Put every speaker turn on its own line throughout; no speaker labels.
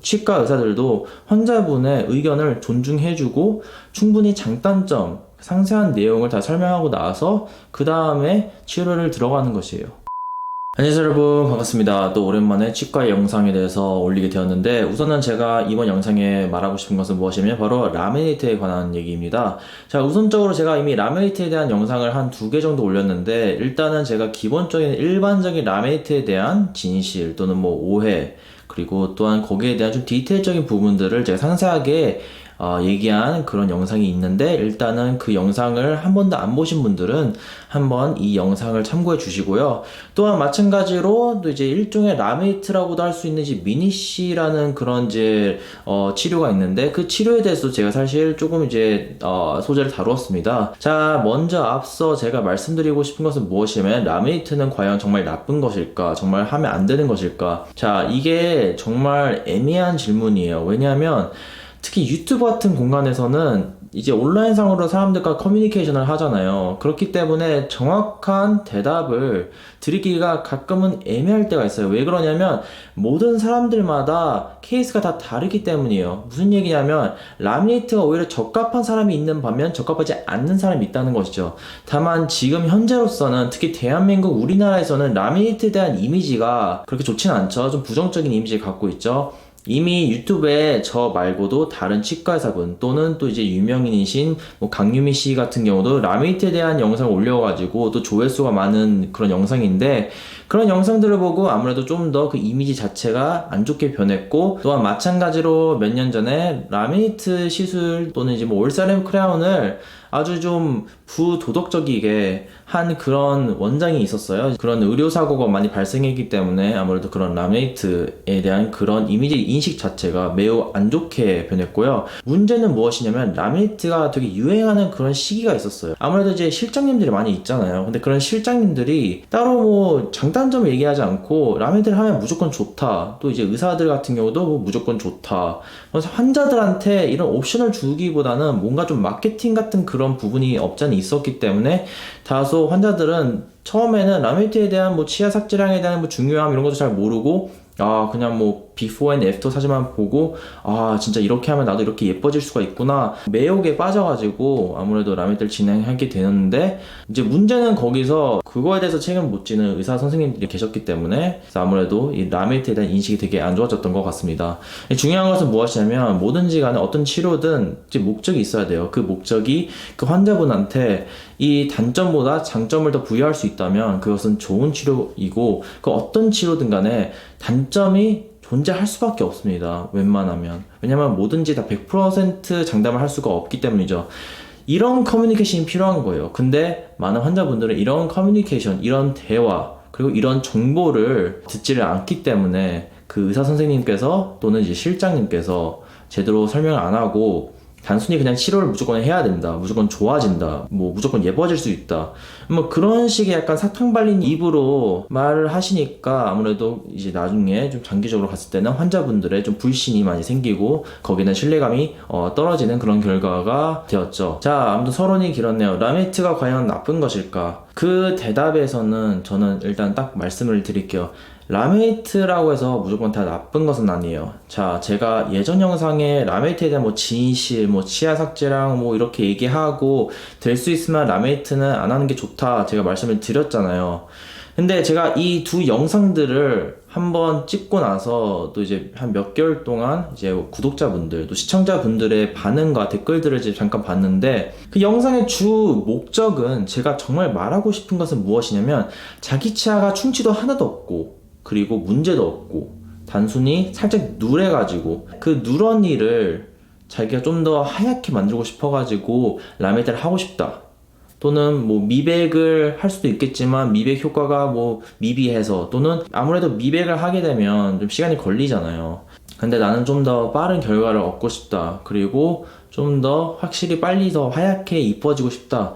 치과 의사들도 환자분의 의견을 존중해주고 충분히 장단점, 상세한 내용을 다 설명하고 나서 그 다음에 치료를 들어가는 것이에요. 안녕하세요 여러분, 반갑습니다. 또 오랜만에 치과 영상에 대해서 올리게 되었는데, 우선은 제가 이번 영상에 말하고 싶은 것은 무엇이냐면 바로 라미네이트에 관한 얘기입니다. 자, 우선적으로 제가 이미 라미네이트에 대한 영상을 한 2개 정도 올렸는데, 일단은 제가 기본적인 일반적인 라미네이트에 대한 진실 또는 뭐 오해, 그리고 또한 거기에 대한 좀 디테일적인 부분들을 제가 상세하게 얘기한 그런 영상이 있는데, 일단은 그 영상을 한 번도 안 보신 분들은 한번 이 영상을 참고해 주시고요. 또한 마찬가지로 또 이제 일종의 라메이트라고도 할 수 있는 이제 미니시라는 그런 이제 치료가 있는데, 그 치료에 대해서 제가 사실 조금 이제 소재를 다루었습니다. 자, 먼저 앞서 제가 말씀드리고 싶은 것은 무엇이냐면, 라메이트는 과연 정말 나쁜 것일까? 정말 하면 안 되는 것일까? 자, 이게 정말 애매한 질문이에요. 왜냐하면 특히 유튜브 같은 공간에서는 이제 온라인상으로 사람들과 커뮤니케이션을 하잖아요. 그렇기 때문에 정확한 대답을 드리기가 가끔은 애매할 때가 있어요. 왜 그러냐면 모든 사람들마다 케이스가 다 다르기 때문이에요. 무슨 얘기냐면 라미네이트가 오히려 적합한 사람이 있는 반면 적합하지 않는 사람이 있다는 것이죠. 다만 지금 현재로서는 특히 대한민국 우리나라에서는 라미네이트에 대한 이미지가 그렇게 좋지는 않죠. 좀 부정적인 이미지를 갖고 있죠. 이미 유튜브에 저 말고도 다른 치과의사분 또는 또 이제 유명인이신 뭐 강유미 씨 같은 경우도 라메이트에 대한 영상을 올려가지고 또 조회수가 많은 그런 영상인데, 그런 영상들을 보고 아무래도 좀 더 그 이미지 자체가 안 좋게 변했고, 또한 마찬가지로 몇 년 전에 라메이트 시술 또는 이제 뭐 올사렘 크라운을 아주 좀 부도덕적이게 한 그런 원장이 있었어요. 그런 의료사고가 많이 발생했기 때문에 아무래도 그런 라메이트에 대한 그런 이미지 인식 자체가 매우 안 좋게 변했고요. 문제는 무엇이냐면 라메이트가 되게 유행하는 그런 시기가 있었어요. 아무래도 이제 실장님들이 많이 있잖아요. 근데 그런 실장님들이 따로 뭐 장단점을 얘기하지 않고 라메이트를 하면 무조건 좋다, 또 이제 의사들 같은 경우도 뭐 무조건 좋다, 그래서 환자들한테 이런 옵션을 주기보다는 뭔가 좀 마케팅 같은 그런 부분이 없지 않아 있었기 때문에 다소 환자들은 처음에는 라메이트에 대한 뭐 치아 삭제량에 대한 뭐 중요함 이런 것도 잘 모르고, 그냥 뭐 비포 앤 애프터 사진만 보고 진짜 이렇게 하면 나도 이렇게 예뻐질 수가 있구나 매혹에 빠져가지고 아무래도 라메이트를 진행하게 되는데, 이제 문제는 거기서 그거에 대해서 책임을 못 지는 의사 선생님들이 계셨기 때문에 그래서 아무래도 이 라메이트에 대한 인식이 되게 안 좋아졌던 것 같습니다. 중요한 것은 무엇이냐면 뭐든지 간에 어떤 치료든 이제 목적이 있어야 돼요. 그 목적이 그 환자분한테 이 단점보다 장점을 더 부여할 수 있다면 그것은 좋은 치료이고, 그 어떤 치료든 간에 단점이 존재할 수밖에 없습니다. 웬만하면. 왜냐면 뭐든지 다 100% 장담을 할 수가 없기 때문이죠. 이런 커뮤니케이션이 필요한 거예요. 근데 많은 환자분들은 이런 커뮤니케이션, 이런 대화, 그리고 이런 정보를 듣지를 않기 때문에 그 의사 선생님께서 또는 이제 실장님께서 제대로 설명을 안 하고 단순히 그냥 치료를 무조건 해야 된다, 무조건 좋아진다, 뭐 무조건 예뻐질 수 있다, 뭐 그런 식의 약간 사탕 발린 입으로 말을 하시니까 아무래도 이제 나중에 좀 장기적으로 갔을 때는 환자분들의 좀 불신이 많이 생기고 거기는 신뢰감이 떨어지는 그런 결과가 되었죠. 자, 아무튼 서론이 길었네요. 라메이트가 과연 나쁜 것일까? 그 대답에서는 저는 일단 딱 말씀을 드릴게요. 라메이트라고 해서 무조건 다 나쁜 것은 아니에요. 자, 제가 예전 영상에 라메이트에 대한 뭐 진실, 뭐 치아 삭제랑 뭐 이렇게 얘기하고 될 수 있으면 라메이트는 안 하는 게 좋다 제가 말씀을 드렸잖아요. 근데 제가 이 두 영상들을 한번 찍고 나서 또 이제 한 몇 개월 동안 이제 구독자분들 또 시청자분들의 반응과 댓글들을 이제 잠깐 봤는데, 그 영상의 주 목적은 제가 정말 말하고 싶은 것은 무엇이냐면, 자기 치아가 충치도 하나도 없고 그리고 문제도 없고 단순히 살짝 누래가지고 그 누런 이를 자기가 좀 더 하얗게 만들고 싶어가지고 라메이트를 하고 싶다, 또는 뭐 미백을 할 수도 있겠지만 미백 효과가 뭐 미비해서, 또는 아무래도 미백을 하게 되면 좀 시간이 걸리잖아요. 근데 나는 좀 더 빠른 결과를 얻고 싶다, 그리고 좀 더 확실히 빨리 더 하얗게 이뻐지고 싶다,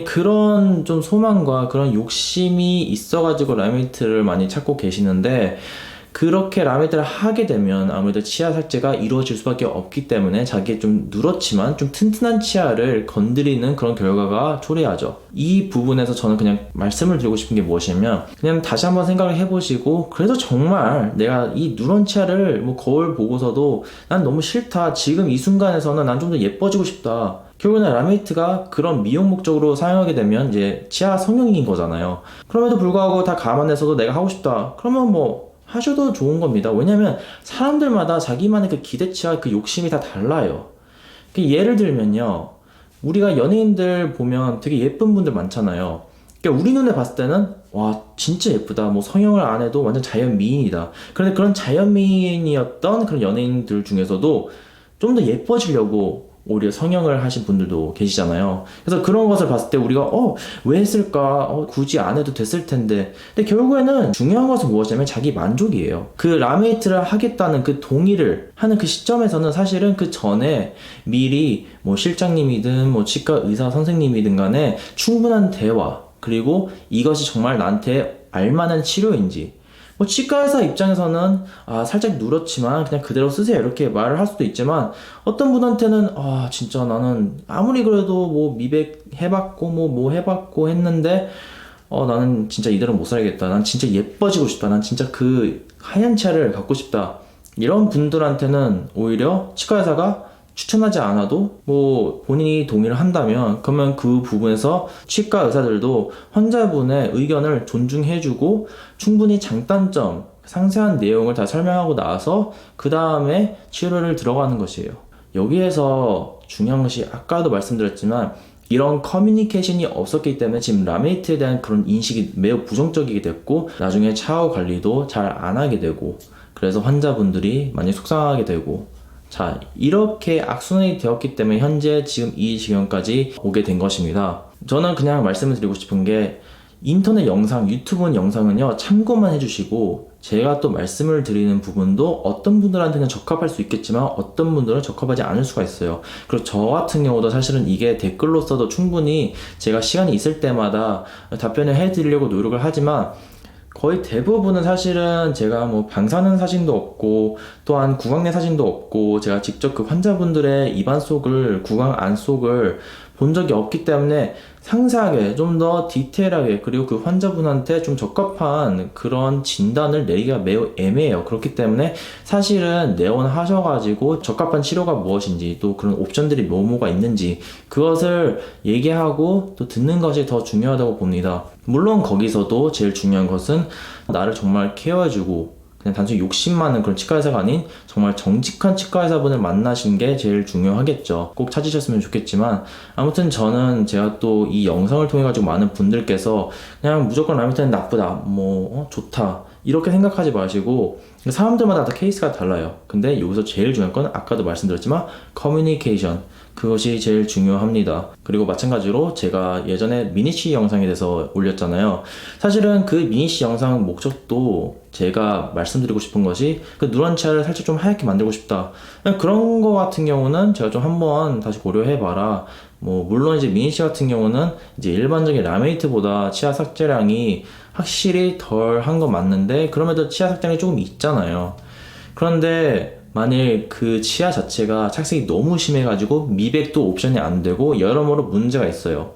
그런 좀 소망과 그런 욕심이 있어가지고 라메이트를 많이 찾고 계시는데, 그렇게 라메이트를 하게 되면 아무래도 치아 삭제가 이루어질 수밖에 없기 때문에 자기의 좀 누렇지만 좀 튼튼한 치아를 건드리는 그런 결과가 초래하죠. 이 부분에서 저는 그냥 말씀을 드리고 싶은 게 무엇이냐면, 그냥 다시 한번 생각을 해보시고, 그래도 정말 내가 이 누런 치아를 뭐 거울 보고서도 난 너무 싫다, 지금 이 순간에서는 난 좀 더 예뻐지고 싶다, 결국에는 라메이트가 그런 미용 목적으로 사용하게 되면 이제 치아 성형인 거잖아요. 그럼에도 불구하고 다 감안해서도 내가 하고 싶다, 그러면 뭐 하셔도 좋은 겁니다. 왜냐면 사람들마다 자기만의 그 기대치와 그 욕심이 다 달라요. 예를 들면요, 우리가 연예인들 보면 되게 예쁜 분들 많잖아요. 그러니까 우리 눈에 봤을 때는 와 진짜 예쁘다, 뭐 성형을 안 해도 완전 자연 미인이다. 그런데 그런 자연 미인이었던 그런 연예인들 중에서도 좀 더 예뻐지려고 오히려 성형을 하신 분들도 계시잖아요. 그래서 그런 것을 봤을 때 우리가 왜 했을까? 굳이 안 해도 됐을 텐데. 근데 결국에는 중요한 것은 무엇이냐면 자기 만족이에요. 그 라메이트를 하겠다는 그 동의를 하는 그 시점에서는 사실은 그 전에 미리 뭐 실장님이든 뭐 치과 의사 선생님이든 간에 충분한 대화, 그리고 이것이 정말 나한테 알만한 치료인지, 뭐 치과의사 입장에서는 살짝 누렇지만 그냥 그대로 쓰세요 이렇게 말을 할 수도 있지만, 어떤 분한테는 진짜 나는 아무리 그래도 뭐 미백 해봤고 뭐 해봤고 했는데 나는 진짜 이대로 못 살겠다, 난 진짜 예뻐지고 싶다, 난 진짜 그 하얀 치아를 갖고 싶다, 이런 분들한테는 오히려 치과의사가 추천하지 않아도 뭐 본인이 동의를 한다면, 그러면 그 부분에서 치과 의사들도 환자분의 의견을 존중해주고 충분히 장단점, 상세한 내용을 다 설명하고 나서 그 다음에 치료를 들어가는 것이에요. 여기에서 중요한 것이 아까도 말씀드렸지만, 이런 커뮤니케이션이 없었기 때문에 지금 라메이트에 대한 그런 인식이 매우 부정적이게 됐고, 나중에 차후 관리도 잘 안 하게 되고, 그래서 환자분들이 많이 속상하게 되고, 자, 이렇게 악순환이 되었기 때문에 현재 지금 이 지경까지 오게 된 것입니다. 저는 그냥 말씀을 드리고 싶은 게, 인터넷 영상, 유튜브 영상은요 참고만 해주시고, 제가 또 말씀을 드리는 부분도 어떤 분들한테는 적합할 수 있겠지만 어떤 분들은 적합하지 않을 수가 있어요. 그리고 저 같은 경우도 사실은 이게 댓글로서도 충분히 제가 시간이 있을 때마다 답변을 해드리려고 노력을 하지만, 거의 대부분은 사실은 제가 뭐 방사능 사진도 없고 또한 구강 내 사진도 없고 제가 직접 그 환자분들의 입안 속을, 구강 안 속을 본 적이 없기 때문에 상세하게 좀 더 디테일하게, 그리고 그 환자분한테 좀 적합한 그런 진단을 내리기가 매우 애매해요. 그렇기 때문에 사실은 내원하셔가지고 적합한 치료가 무엇인지, 또 그런 옵션들이 뭐가 있는지 그것을 얘기하고 또 듣는 것이 더 중요하다고 봅니다. 물론 거기서도 제일 중요한 것은 나를 정말 케어해주고 그냥 단순히 욕심 많은 그런 치과의사가 아닌 정말 정직한 치과의사분을 만나신 게 제일 중요하겠죠. 꼭 찾으셨으면 좋겠지만, 아무튼 저는 제가 또 이 영상을 통해 가지고 많은 분들께서 그냥 무조건 라메이트는 나쁘다, 좋다 이렇게 생각하지 마시고, 사람들마다 다 케이스가 달라요. 근데 여기서 제일 중요한 건 아까도 말씀드렸지만 커뮤니케이션, 그것이 제일 중요합니다. 그리고 마찬가지로 제가 예전에 미니시 영상에 대해서 올렸잖아요. 사실은 그 미니시 영상 목적도 제가 말씀드리고 싶은 것이 그 누런 치아를 살짝 좀 하얗게 만들고 싶다, 그런 거 같은 경우는 제가 좀 한번 다시 고려해봐라. 뭐 물론 이제 미니시 같은 경우는 이제 일반적인 라메이트보다 치아 삭제량이 확실히 덜 한 건 맞는데, 그럼에도 치아 삭제량이 조금 있잖아요. 그런데 만일 그 치아 자체가 착색이 너무 심해가지고 미백도 옵션이 안 되고 여러모로 문제가 있어요.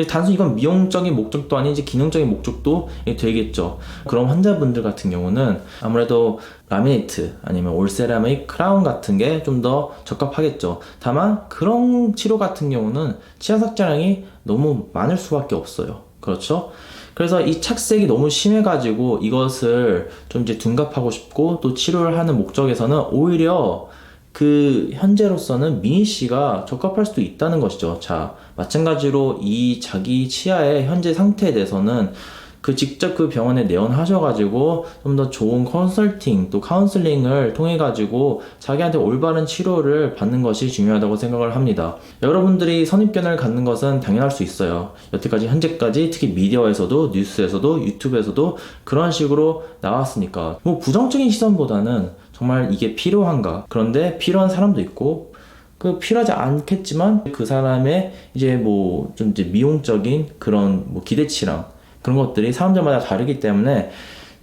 단순히 이건 미용적인 목적도 아니지 기능적인 목적도 되겠죠. 그런 환자분들 같은 경우는 아무래도 라미네이트 아니면 올세라믹 크라운 같은 게 좀 더 적합하겠죠. 다만 그런 치료 같은 경우는 치아 삭제량이 너무 많을 수밖에 없어요. 그렇죠? 그래서 이 착색이 너무 심해가지고 이것을 좀 이제 둔갑하고 싶고 또 치료를 하는 목적에서는 오히려 그 현재로서는 미니씨가 적합할 수도 있다는 것이죠. 자, 마찬가지로 이 자기 치아의 현재 상태에 대해서는 그 직접 그 병원에 내원하셔가지고 좀 더 좋은 컨설팅 또 카운슬링을 통해가지고 자기한테 올바른 치료를 받는 것이 중요하다고 생각을 합니다. 여러분들이 선입견을 갖는 것은 당연할 수 있어요. 여태까지 현재까지 특히 미디어에서도 뉴스에서도 유튜브에서도 그런 식으로 나왔으니까 뭐 부정적인 시선보다는 정말 이게 필요한가? 그런데 필요한 사람도 있고 그 필요하지 않겠지만 그 사람의 이제 뭐 좀 이제 미용적인 그런 뭐 기대치랑 그런 것들이 사람들마다 다르기 때문에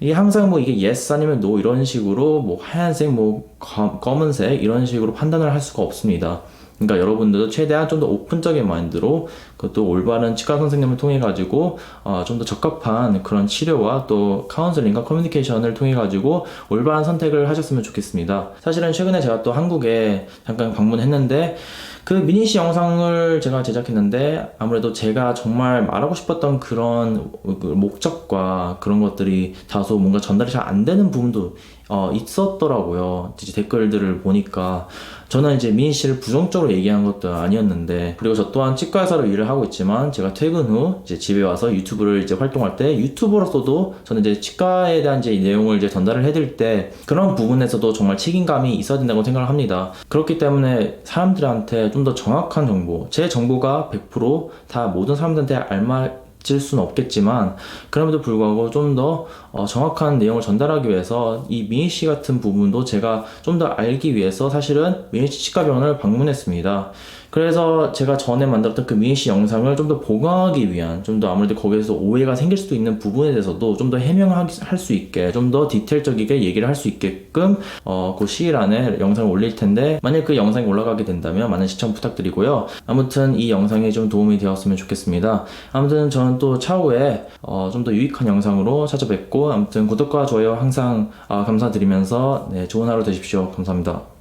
이게 항상 뭐 이게 yes 아니면 no 이런 식으로 뭐 하얀색 뭐 검은색 이런 식으로 판단을 할 수가 없습니다. 그러니까 여러분들도 최대한 좀 더 오픈적인 마인드로 그것도 올바른 치과 선생님을 통해 가지고 좀 더 적합한 그런 치료와 또 카운슬링과 커뮤니케이션을 통해 가지고 올바른 선택을 하셨으면 좋겠습니다. 사실은 최근에 제가 또 한국에 잠깐 방문했는데 그 미니시 영상을 제가 제작했는데 아무래도 제가 정말 말하고 싶었던 그런 목적과 그런 것들이 다소 뭔가 전달이 잘 안 되는 부분도 있었더라고요. 이제 댓글들을 보니까 저는 이제 미니 씨를 부정적으로 얘기한 것도 아니었는데, 그리고 저 또한 치과의사로 일을 하고 있지만 제가 퇴근 후 이제 집에 와서 유튜브를 이제 활동할 때 유튜버로서도 저는 이제 치과에 대한 이제 내용을 이제 전달을 해드릴 때 그런 부분에서도 정말 책임감이 있어야 된다고 생각을 합니다. 그렇기 때문에 사람들한테 좀 더 정확한 정보, 제 정보가 100% 모든 사람들한테 알맞을 수는 없겠지만 그럼에도 불구하고 좀 더 정확한 내용을 전달하기 위해서 이 미니 씨 같은 부분도 제가 좀 더 알기 위해서 사실은 미니 씨 치과병원을 방문했습니다. 그래서 제가 전에 만들었던 그 미니 씨 영상을 좀 더 보강하기 위한, 좀 더 아무래도 거기에서 오해가 생길 수도 있는 부분에 대해서도 좀 더 해명할 수 있게, 좀 더 디테일적이게 얘기를 할 수 있게끔 그 시일 안에 영상을 올릴 텐데, 만약 그 영상이 올라가게 된다면 많은 시청 부탁드리고요. 아무튼 이 영상이 좀 도움이 되었으면 좋겠습니다. 아무튼 저는 또 차후에 좀 더 유익한 영상으로 찾아뵙고, 아무튼 구독과 좋아요 항상 감사드리면서 네, 좋은 하루 되십시오. 감사합니다.